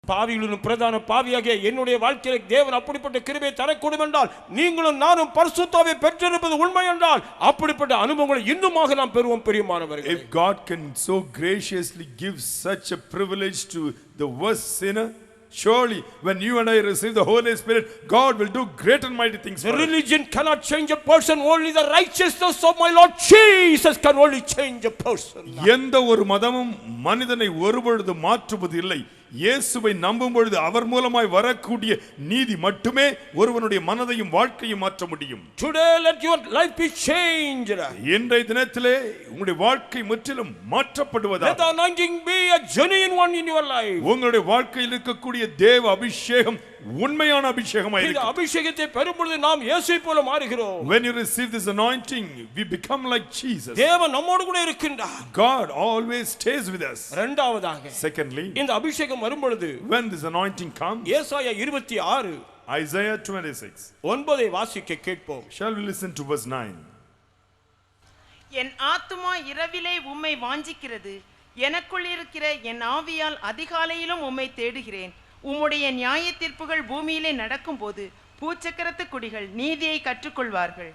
பாவிகளின் பிரதான பாவியாகிய என்னுடைய வாழ்க்கையில தேவன் அப்படிப்பட்ட கிருபையை தரக்கூடும் என்றால் நீங்களும் நானும் பரிசுத்தாவை பெற்றிருப்பது உண்மை என்றால் அப்படிப்பட்ட அனுபவங்களை இன்னுமாக நாம் பெறுவோம் பிரியமானவர்களே. If God can so graciously give such a privilege to the worst sinner, surely when you and I receive the Holy Spirit, God will do great and mighty things. The religion cannot change a person, only the righteousness of my Lord Jesus can only change a person. எந்த ஒரு மதமும் மனிதனை ஒருபொழுது மாற்றுவது இல்லை. இயேசுவை நம்பும் பொழுது அவர் மூலமாய் வரக்கூடிய நீதி மட்டுமே ஒருவனுடைய மனதையும் வாழ்க்கையும் மாற்ற முடியும். Today let your life be changed. இன்றைய தினத்திலே உங்களுடைய வாழ்க்கை முற்றிலும் மாற்றப்படுவதாக. Let the anointing be a genuine one in your life. உங்களுடைய வாழ்க்கையில் இருக்கக்கூடிய தேவ அபிஷேகம் உண்மையான அபிஷேகமாய் இந்த அபிஷேகத்தை பெறும்போது நாம் இயேசுவை போல மாறுகிறோம். When you receive this anointing, we become like Jesus. தேவன் நம்மோடு கூட இருக்கின்றார். God always stays with us. இரண்டாவதாக, Secondly, இந்த அபிஷேகம் வரும்போது when this anointing comes, ஏசாயா 26 Isaiah 26, 9 வாசிக்க கேட்போம். shall we listen to verse 9? என் ஆத்துமா இரவிலே உம்மை வாஞ்சிக்கிறது, எனக்குள் இருக்கிற என் ஆவியால் அதிகாலையிலும் உம்மை தேடுகிறேன். உம்முடைய நியாய தீர்ப்புகள் பூமியிலே நடக்கும்போது பூச்சக்கரத்து குடிகள் நீதியை கற்றுக்கொள்வார்கள்.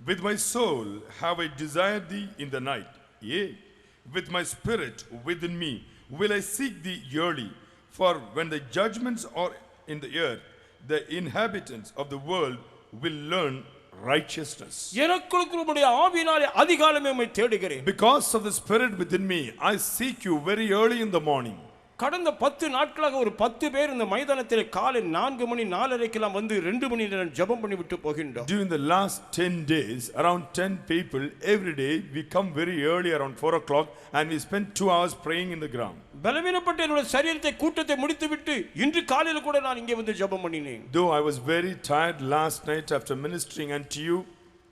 With my soul have I desired thee in the night, yea, with my spirit within me will I seek thee early. For when the judgments are in the earth, the inhabitants of the world will learn righteousness. எனக்குள் உம்முடைய ஆவியினாலே அதிகாலமே உம்மை தேடுகிறேன். Because of the spirit within me, I seek you very early in the morning. கடந்த 10 நாட்களாக ஒரு 10 பேர் இந்த மைதானத்தில் காலை 4 மணி 4:30 வந்து 2 மணி நேரம் ஜெபம் பண்ணி விட்டு போகின்றோம். During the last 10 days, around 10 people every day, we come very early around 4 o'clock and we spend 2 hours praying in the ground. பலவீனப்பட்ட என்னுடைய சரீரத்தை கூட்டத்தை முடித்துவிட்டு இன்று காலையில் கூட நான் இங்கே வந்து ஜெபம் பண்ணினேன். Though I was very tired last night after ministering unto you,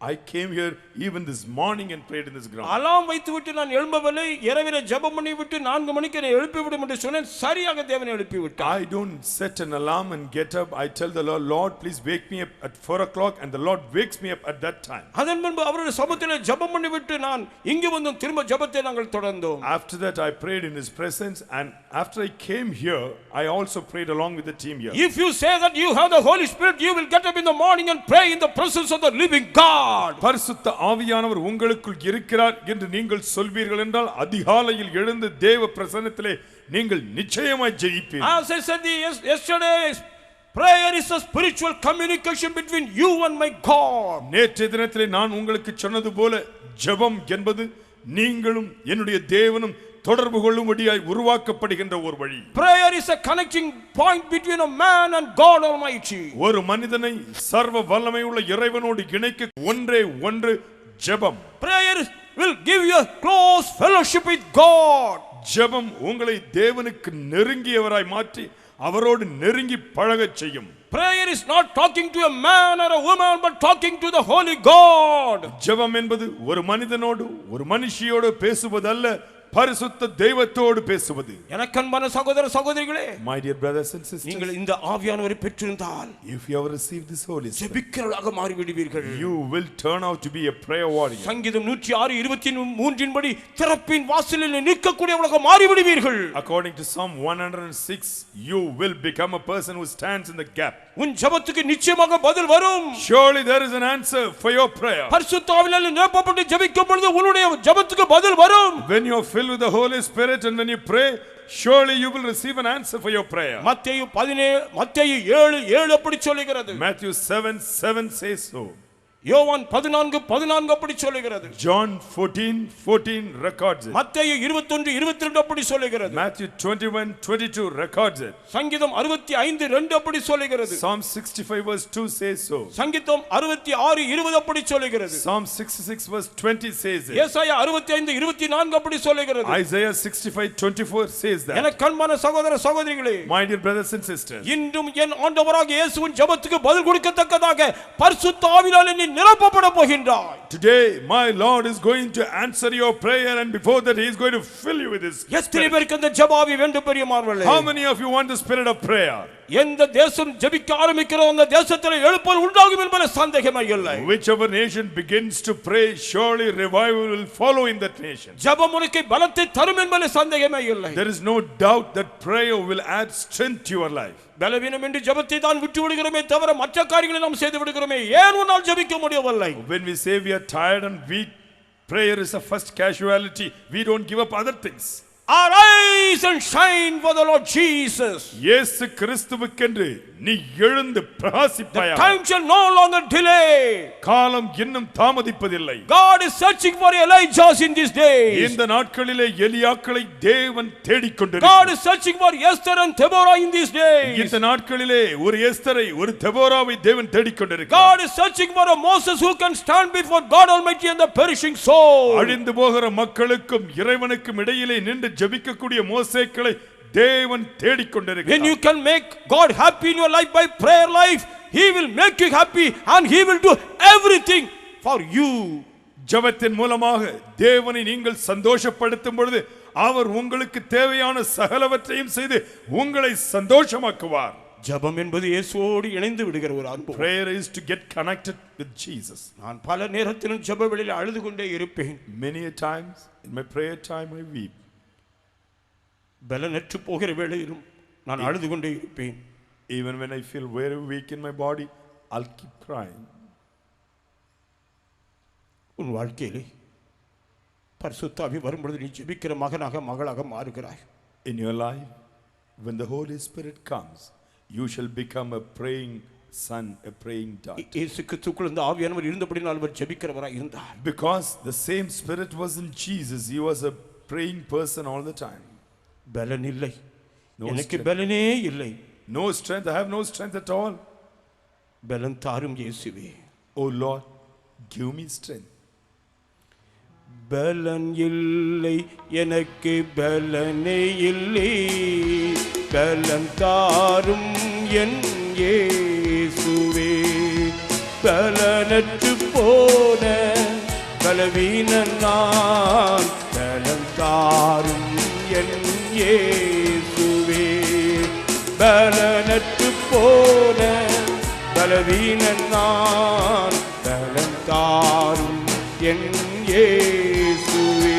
I came here even this morning and prayed in this ground. அலாம் வைத்துவிட்டு நான் எழும்பவில்லை. இரவிலே ஜெபம் பண்ணி விட்டு 4 மணிக்கு என்னை எழுப்பி விடும் என்று சொன்னேன். சரியாக தேவன் எழுப்பி விட்டார். I don't set an alarm and get up. I tell the Lord, Lord, please wake me up at 4 o'clock, and the Lord wakes me up at that time. அதன் பின்பு அவருடைய சமூகத்திலே ஜெபம் பண்ணி விட்டு நான் இங்கே வந்து திரும்ப ஜெபத்தை நாங்கள் தொடர்ந்தோம். After that I prayed in his presence, and after I came here, I also prayed along with the team here. If you say that you have the Holy Spirit, you will get up in the morning and pray in the presence of the living God. பரிசுத்த ஆவியானவர் உங்களுக்குள் இருக்கிறார் என்று நீங்கள் சொல்வீர்கள் என்றால் அதிகாலையில் எழுந்து தேவ பிரசன்னத்திலே நீங்கள் நிச்சயமாய் ஜெயிப்பீர்கள். As I said yesterday, prayer is a spiritual communication between you and my God. நேற்றைய தினத்திலே நான் உங்களுக்கு சொன்னது போல ஜெபம் என்பது நீங்களும் என்னுடைய தேவனும் தொடர்பு கொள்ளும்படியாய் உருவாக்கப்படுகின்ற ஒரு வழி. Prayer is a connecting point between a man and God Almighty. ஒரு மனிதனை சர்வ வல்லமை உள்ள இறைவனோடு இணைக்க ஒன்றே ஒன்று ஜெபம். Prayer will give you a close fellowship with God. ஜெபம் உங்களை தேவனுக்கு நெருங்கியவராய் மாற்றி அவரோடு நெருங்கி பழகச் செய்யும். Prayer is not talking to a man or a woman, but talking to the Holy God. ஜெபம் என்பது ஒரு மனிதனோடு ஒரு மனுஷியோடு பேசுவதல்ல, பரிசுத்த தெய்வத்தோடு பேசுவது. எனக்கு அன்பான சகோதர சகோதரிகளே, My dear brothers and sisters, நீங்கள் இந்த ஆவியானவரை பெற்றிருந்தால் if you have received this Holy Spirit, ஜெபிக்கிறவர்களாக மாறி விடுவீர்கள். you will turn out to be a prayer warrior. சங்கீதம் 106:23 படி திறப்பின் வாசலில் நிற்கக்கூடியவர்களாக மாறி விடுவீர்கள். According to Psalm 106, you will become a person who stands in the gap. உன் ஜெபத்துக்கு நிச்சயமாக பதில் வரும். Surely there is an answer for your prayer. பரிசுத்த ஆவியால் நிரப்பப்பட்டு ஜெபிக்கும் பொழுது உன்னுடைய ஜெபத்துக்கு பதில் வரும். When you are filled with the Holy Spirit and when you pray, surely you will receive an answer for your prayer. மத்தேயு 7:7 அப்படி சொல்லுகிறது. Matthew 7:7 says so. யோவான் 14:14 அப்படி சொல்லுகிறது. John 14:14 records it. மத்தேயு 21:22 அப்படி சொல்லுகிறது. Matthew 21:22 records it. சங்கீதம் 65:2 அப்படி சொல்லுகிறது. Psalm 65 verse 2 says so. சங்கீதம் 66:20 அப்படி சொல்லுகிறது. Psalm 66 verse 20 says it. ஏசாயா 65:24 அப்படி சொல்லுகிறது. Isaiah 65:24 says that. எனக்கு அன்பான சகோதர சகோதரிகளே, My dear brothers and sisters, இன்றும் என் ஆண்டவராகிய இயேசுவின் ஜெபத்துக்கு பதில் கொடுக்கத்தக்கதாக பரிசுத்த ஆவியால் நீ நிரப்பப்பட போகின்றாய். Today my Lord is going to answer your prayer, and before that he is going to fill you with his எத்தனை பேருக்கு அந்த ஜெப ஆவி வேண்டும் பிரியமானவர்களே? How many of you want the spirit of prayer? எந்த தேசம் ஜெபிக்க ஆரம்பிக்கிறோ அந்த தேசத்தில் எழுப்புதல் உண்டாகும் என்பது சந்தேகமே இல்லை. Whichever nation begins to pray, surely revival will follow in that nation. ஜெபம் உனக்கு பலத்தை தரும் என்பது சந்தேகமே இல்லை. There is no doubt that prayer will add strength to your life. பலவீனம் என்று ஜெபத்தை தான் விட்டு விடுகிறோமே தவிர மற்ற காரியங்களை நாம் செய்து விடுகிறோமே. ஏன் உன்னால் ஜெபிக்க முடியவில்லை? When we say we are tired and weak, prayer is a first casualty. We don't give up other things. Arise and shine for the Lord Jesus. இயேசு கிறிஸ்துவுக்கென்று நீ எழுந்து பிரகாசிப்பாயாக. The time shall no longer delay. காலம் இன்னும் தாமதிப்பதில்லை. God is searching for Elijahs in these days. இந்த நாட்களிலே எலியாக்களை தேவன் தேடிக்கொண்டிருக்கிறார். God is searching for Esther and Deborah in these days. இந்த நாட்களிலே ஒரு எஸ்தரை ஒரு தெபோராவை தேவன் தேடிக்கொண்டிருக்கிறார். God is searching for a Moses who can stand before God Almighty and the perishing soul. அழிந்து போகிற மக்களுக்கும் இறைவனுக்கும் இடையிலே நின்று ஜெபிக்கக்கூடிய மோசேக்களை தேவன் தேடிக்கொண்டிருக்கிறார். When you can make God happy in your life by prayer life, He will make you happy and He will do everything for you. ஜெபத்தின் மூலமாக தேவனை நீங்கள் சந்தோஷப்படுத்தும் பொழுது அவர் உங்களுக்கு தேவையான சகலவற்றையும் செய்து உங்களை சந்தோஷமாக்குவார். ஜெபம் என்பது இயேசுவோடு இணைந்து விடுகிற ஒரு அன்பு. Prayer is to get connected with Jesus. நான் பல நேரத்திலும் ஜெப வேளையில் அழுது கொண்டே இருப்பேன். Many a times in my prayer time I weep. பலனற்று போகிற வேளையிலும் நான் அழுது கொண்டே இருப்பேன். Even when I feel very weak in my body, I'll keep crying. உன் வாழ்க்கையிலே பரிசுத்த ஆவி வரும்பொழுது நீ ஜெபிக்கிற மகனாக மகளாக மாறுகிறாய். In your life, when the Holy Spirit comes, you shall become a praying son, a praying daughter. இயேசு கிறிஸ்துவுக்குள் இந்த ஆவியானவர் இருந்தபடியால் அவர் ஜெபிக்கிறவராய் இருந்தார். Because the same Spirit was in Jesus, he was a praying person all the time. பலன் இல்லை, எனக்கு strength. பலனே இல்லை. No strength, I have no strength at all. பலன் தாரும் இயேசுவே. Oh Lord, give me strength. பலன் இல்லை, எனக்கு பலனே இல்லை. பலன் தாரும் என் இயேசுவே. பலனற்று போன பலவீனன் நான், பலன் தாரும் என் இயேசுவே. பலனற்று போன பலவீனன் நான், பலன் தாரும் என் இயேசுவே.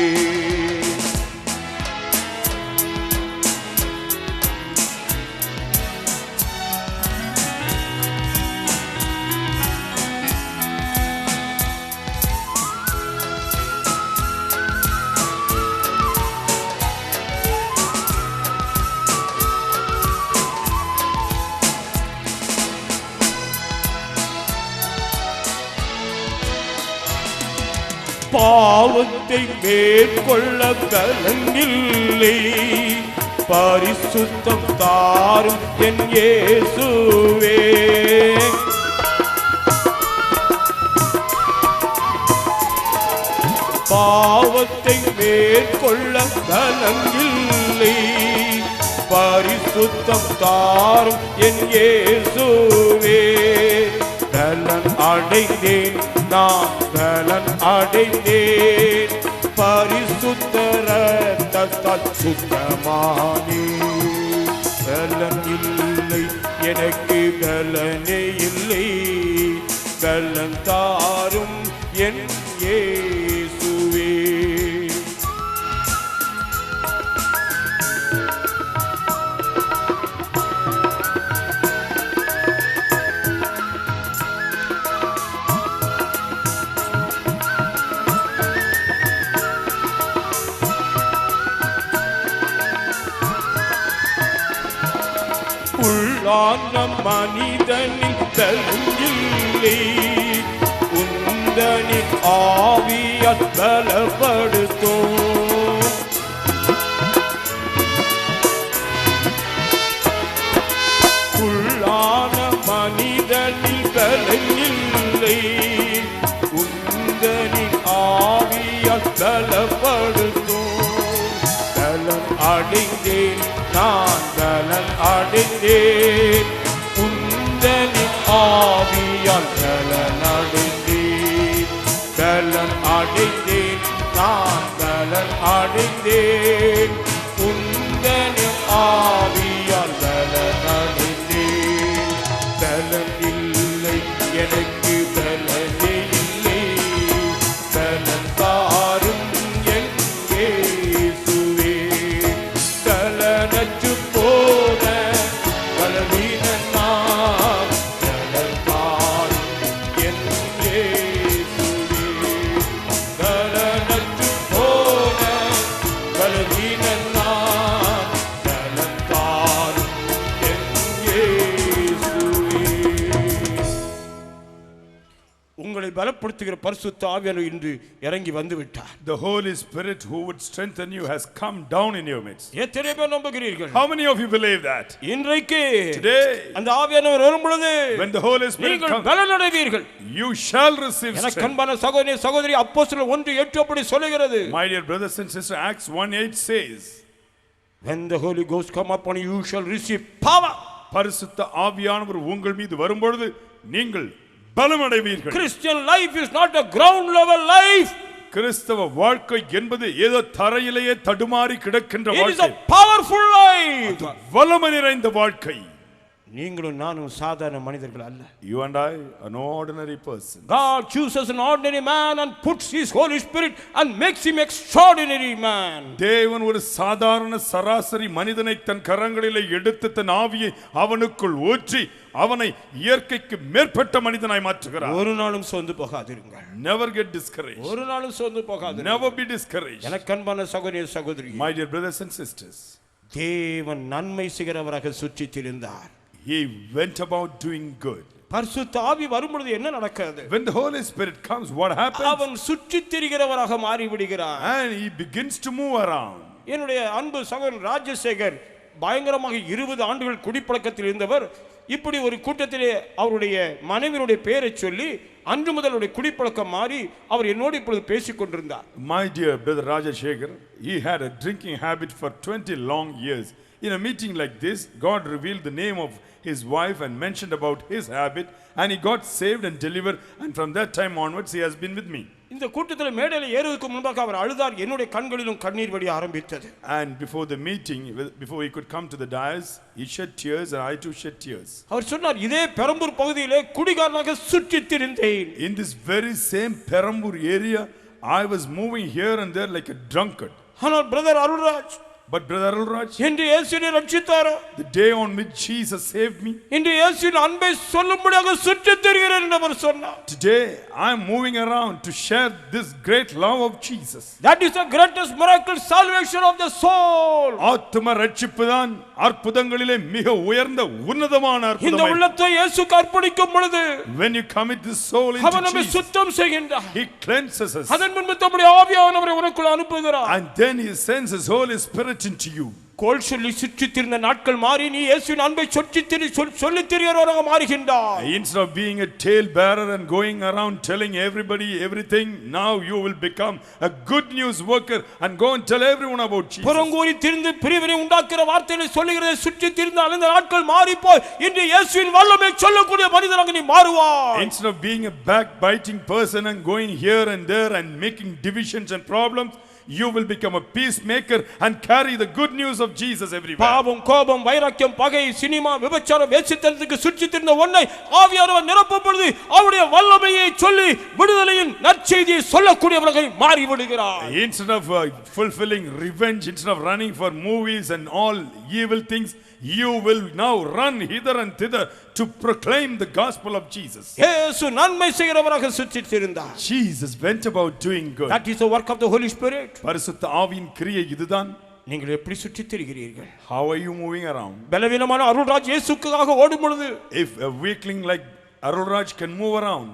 பாவத்தை மேற்கொள்ள பலன் இல்லை, பரிசுத்தம் தாரும் என் இயேசுவே. பாவத்தை மேற்கொள்ள பலன் இல்லை, பரிசுத்தம் தாரும் என் இயேசுவே. பலன் அடைந்தேன் நான், பலன் அடைந்தேன், பரிசுத்த இரத்தத்தால் சுத்தமானேன். பலன் இல்லை, எனக்கு பலனே இல்லை. பலன் தாரும் என் இயேசுவே. உள்ளான மனிதனின் பலன் இல்லை, உந்தனின் ஆவியால் பலப்படுத்தும். உள்ளான மனிதனின் பலன் இல்லை, உந்தனின் ஆவியால் பலப்படுத்தும். பலன் அடைந்தேன் நான், பலன் அடைந்தேன், உந்தனின் ஆவியால் பலன் அடைந்தேன். பலன் அடைந்தேன் நான், பலன் அடைந்தேன், உந்தனின் ஆவியால் பலன் அடைந்தேன். உங்களை பலப்படுத்துகிற பரிசுத்த ஆவியானவர் இன்று இறங்கி வந்து விட்டார். The Holy Spirit who would strengthen you has come down in your midst. எத்தனை பேர் நம்புகிறீர்கள்? How many of you believe that? இன்றைக்கு Today, அந்த ஆவியானவர் வரும் பொழுது when the Holy Spirit நீங்கள் comes, பலனடைவீர்கள். you shall receive எனக்கு strength. அன்பான சகோதரி சகோதரி அப்போஸ்தலர் 1:8 அப்படி சொல்லுகிறது. My dear brothers and sisters, Acts 1:8 says, when the Holy Ghost come upon you, you shall receive power. பரிசுத்த ஆவியானவர் உங்கள் மீது வரும்பொழுது நீங்கள் பலமடைவீர்கள். Christian life is not a ground level life. கிறிஸ்தவ வாழ்க்கை என்பது ஏதோ தரையிலேயே தடுமாறி கிடக்கின்ற It is வாழ்க்கை. a powerful life. வல்லமை நிறைந்த வாழ்க்கை. நீங்களும் நானும் சாதாரண மனிதர்கள் அல்ல. You and I are no ordinary person. God chooses an ordinary man and puts his Holy Spirit and makes him extraordinary man. தேவன் ஒரு சாதாரண சராசரி மனிதனை தன் கரங்களிலே எடுத்து தன் ஆவியை அவனுக்குள் ஊற்றி அவனை இயற்கைக்கு மேற்பட்ட மனிதனாய் மாற்றுகிறார். ஒரு நாளும் சோர்ந்து போகாதீர்கள். Never get discouraged. ஒரு நாளும் சோர்ந்து போகாதீர்கள். Never be discouraged. எனக்கு அன்பான சகோதர சகோதரி, My dear brothers and sisters, தேவன் நன்மை செய்கிறவராக சுற்றித் திரிந்தார். he went about doing good. பரிசுத்த ஆவி வரும்பொழுது என்ன நடக்கிறது? When the Holy Spirit comes, what happens? அவன் சுற்றித் திரிகிறவராக மாறி விடுகிறார். And he begins to move around. என்னுடைய அன்பு சகோதரன் ராஜசேகர் பயங்கரமாக 20 ஆண்டுகள் குடிப்பழக்கத்தில் இருந்தவர். இப்படி ஒரு கூட்டத்திலே அவருடைய மனைவியுடைய பெயரை சொல்லி அன்று முதல் அவருடைய குடிப்பழக்கம் மாறி அவர் என்னோடு இப்பொழுது பேசிக் கொண்டிருந்தார். My dear brother Rajashekar, he had a drinking habit for 20 long years. In a meeting like this, God revealed the name of his wife and mentioned about his habit, and he got saved and delivered, and from that time onwards he has been with me. இந்த கூட்டத்தில் மேடையில் ஏறுவதற்கு முன்பாக அவர் அழுதார். என்னுடைய கண்களிலும் கண்ணீர் வடிய ஆரம்பித்தது. And before the meeting, before he could come to the dais, he shed tears, and I too shed tears. அவர் சொன்னார், இதே பெரம்பூர் பகுதியிலே குடிகாரனாக சுற்றித் திரிந்தேன். In this very same Perambur area, I was moving here and there like a drunkard. ஆனால் brother Arulraj, But brother Arulraj, இன்று இயேசுவை ரட்சித்தாரோ, the day on which Jesus saved me, இன்று இயேசுவின் அன்பை சொல்லும்படியாக சுற்றித் திரிகிறேன் என்று அவர் சொன்னார். today I am moving around to share this great love of Jesus. That is the greatest miracle, salvation of the soul. ஆத்தும ரட்சிப்புதான் அற்புதங்களிலே மிக உயர்ந்த உன்னதமான இந்த அற்புதம். உள்ளத்தை இயேசுக்கு அர்ப்பணிக்கும் பொழுது When you commit this soul our into நம்மை Jesus, சுத்தம் செய்கின்றார். he cleanses us, அதன் முன்பு தம்முடைய ஆவியானவரை உனக்குள் அனுப்புகிறார். and then he sends his Holy Spirit into you. கோல் சொல்லி சுற்றித் திரிந்த நாட்கள் மாறி நீ இயேசுவின் அன்பை சொல்லித் திரிகிறவராக மாறுகின்றாய். Instead of being a tale bearer and going around telling everybody everything, now you will become a good news worker and go and tell everyone about Jesus. புறங்கூறி திரிந்து பிரிவினை உண்டாக்குற வார்த்தைகளை சொல்லுகிறதை சுற்றித் திரிந்த அந்த நாட்கள் மாறி போய் இன்று இயேசுவின் வல்லமை சொல்லக்கூடிய மனிதனாக நீ மாறுவாய். Instead of being a backbiting person and going here and there and making divisions and problems, you will become a peacemaker and carry the good news of Jesus everywhere. பாவம், கோபம், வைராக்கியம், பகை, சினிமா, விபச்சாரம், வேசித்தனத்துக்கு சுற்றித் திரிந்த உன்னை ஆவியானவர் நிரப்பும் பொழுது அவருடைய வல்லமையை சொல்லி விடுதலையின் நற்செய்தியை சொல்லக்கூடியவர்கள் மாறி விடுகிறார். Instead of fulfilling revenge, instead of running for movies and all evil things, you will now run hither and thither to proclaim the gospel of Jesus. இயேசு நன்மை செய்கிறவராக சுற்றித் திரிந்தார். Jesus went about doing good. That is the work of the Holy Spirit. பரிசுத்த ஆவியின் கிரியை இதுதான். நீங்கள் எப்படி சுற்றித் திரிகிறீர்கள்? How are you moving around? பலவீனமான அருள்ராஜ் இயேசுக்காக ஓடும் பொழுது If a weakling like Arulraj can move around,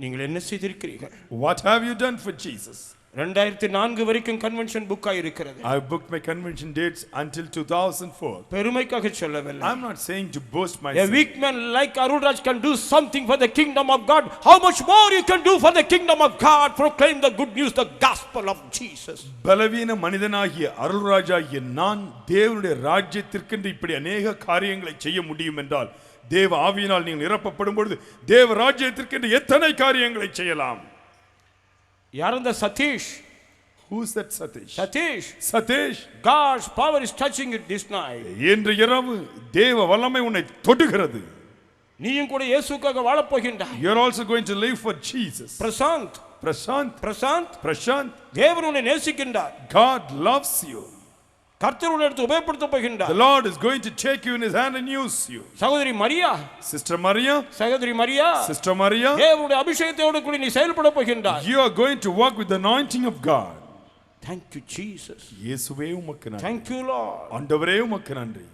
நீங்கள் என்ன செய்திருக்கிறீர்கள்? what have you done for Jesus? 2004 வரைக்கும் கன்வென்ஷன் புக் ஆயிருக்கிறது. I booked my convention dates until 2004. பெருமைக்காக சொல்லவில்லை. I'm not saying to boast A myself. weak man like Arulraj can do something for the kingdom of God. How much more you can do for the kingdom of God? Proclaim the good news, the gospel of Jesus. பலவீன மனிதனாகிய அருள்ராஜாகிய நான் தேவனுடைய ராஜ்யத்திற்கென்று இப்படி அநேக காரியங்களை செய்ய முடியும் என்றால் தேவ ஆவியினால் நீங்கள் நிரப்பப்படும் பொழுது தேவ ராஜ்யத்திற்கென்று எத்தனை காரியங்களை செய்யலாம். யார் அந்த Satish? Who's that Satish? Satish, Satish, God's power is touching you this night. இன்று இரவு தேவ வல்லமை உன்னை தொடுகிறது. நீயும் கூட இயேசுக்காக வாழப் போகின்றாய். You're also going to live for Jesus. Prashanth, Prashant, தேவன் உன்னை நேசிக்கின்றார். God loves you. கர்த்தர் உன்னை எடுத்து உபயோகப்படுத்த போகின்றார். The Lord is going to take you in his hand and use you. சகோதரி மரியா, Sister Maria, சகோதரி மரியா, Sister Maria, தேவனுடைய அபிஷேகத்தோடு கூட நீ செயல்பட போகின்றாய். you are going to walk with the anointing of God. Thank you Jesus. இயேசுவே உமக்கு நன்றி. Thank you Lord. ஆண்டவரே உமக்கு நன்றி.